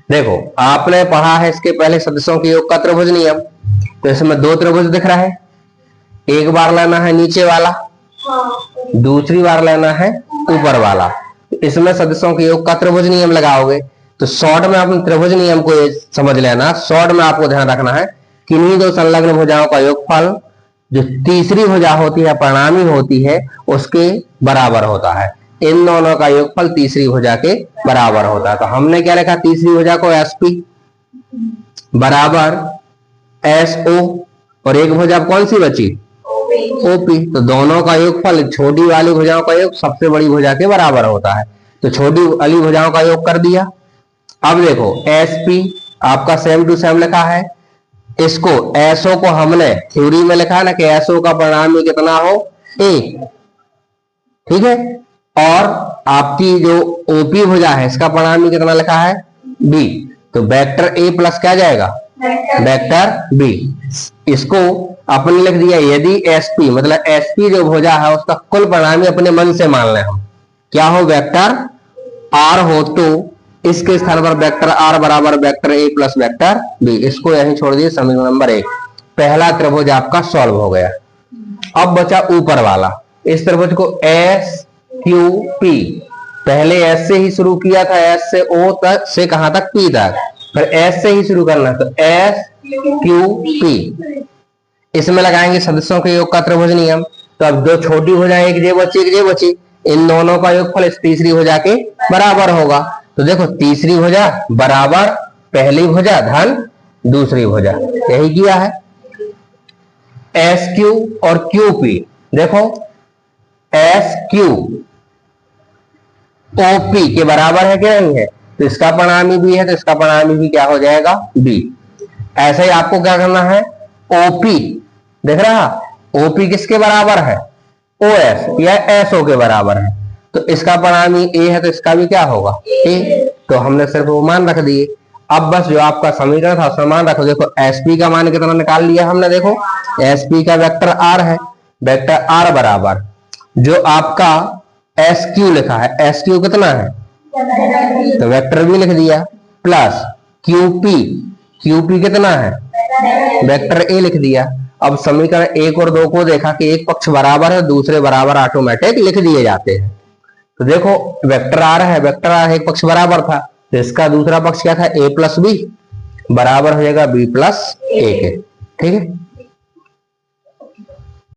देखो आपने पढ़ा है इसके पहले सदस्यों के योग का त्रिभुज नियम। तो इसमें दो त्रिभुज दिख रहा है, एक बार लेना है नीचे वाला, दूसरी बार लेना है ऊपर वाला। इसमें सदस्यों के योग का त्रिभुज नियम लगाओगे तो शॉर्ट में अपने त्रिभुज नियम को ये समझ लेना। शॉर्ट में आपको ध्यान रखना है कि इन्हीं दो संलग्न भुजाओं का योगफल जो तीसरी भुजा होती है, परिणामी होती है, उसके बराबर होता है। इन दोनों का योगफल तीसरी भुजा के बराबर होता है। तो हमने क्या लिखा, तीसरी भुजा को एसपी बराबर एसओ, और एक भुजा कौन सी बची, ओपी। तो दोनों का योगफल छोटी वाली भुजाओं का योग सबसे बड़ी भुजा के बराबर होता है। तो छोटी वाली भुजाओं का योग कर दिया। अब देखो एसपी आपका सेम टू सेम लिखा है, इसको एसओ को हमने थ्योरी में लिखा है ना कि एसओ का परिणामी कितना हो, ए, ठीक है। और आपकी जो ओपी भुजा है इसका परिणामी कितना लिखा है, बी। तो वेक्टर ए प्लस क्या जाएगा, वेक्टर बी। इसको अपने लिख दिया, यदि एसपी मतलब एसपी जो भुजा है उसका कुल परिणामी अपने मन से मान लें हम, क्या हो, वेक्टर आर हो, तो इसके स्थान पर वेक्टर आर बराबर vector A plus vector B. इसको यहीं छोड़ दिए, समीकरण नंबर 1। पहला त्रिभुज आपका सॉल्व हो गया। अब बचा ऊपर वाला, इस त्रिभुज को एस क्यू पी, पहले एस से ही शुरू किया था, एस से ओ तक से कहां तक, पी तक, फिर एस से ही शुरू करना, तो एस क्यू पी। इसमें लगाएंगे सदस्यों के योग का त्रिभुज नियम। तो अब दो छोटी भुजा, एक जे बची एक जे बची, इन दोनों का योगफल इस तीसरी भुजा के बराबर होगा। तो देखो तीसरी भुजा बराबर पहली भुजा धन दूसरी भुजा, यही किया है। एस क्यू और क्यू पी, देखो एस क्यू ओपी के बराबर है कि नहीं है, तो इसका परिणामी भी है, तो इसका परिणामी भी क्या हो जाएगा, बी। ऐसे ही आपको क्या करना है, ओपी देख रहा, ओपी किसके बराबर है, ओ एस या एसओ के बराबर है, तो इसका परिणामी ए है, तो इसका भी क्या होगा, ए। तो हमने सिर्फ वो मान रख दिए। अब बस जो आपका समीकरण था उसमें मान रखो। देखो एसपी का मान कितना निकाल लिया हमने, देखो एसपी का वेक्टर आर है, वेक्टर आर बराबर जो आपका एस क्यू लिखा है, एस क्यू कितना है, तो वेक्टर भी लिख दिया, प्लस क्यूपी, क्यूपी कितना है, वेक्टर ए लिख दिया। अब समीकरण 1 और 2 को देखा कि एक पक्ष बराबर है, दूसरे बराबर ऑटोमेटिक लिख दिए जाते हैं। तो देखो वेक्टर आर है, वेक्टर आर एक पक्ष बराबर था, तो इसका दूसरा पक्ष क्या था, ए प्लस बी, बराबर हो जाएगा बी प्लस ए के, ठीक है।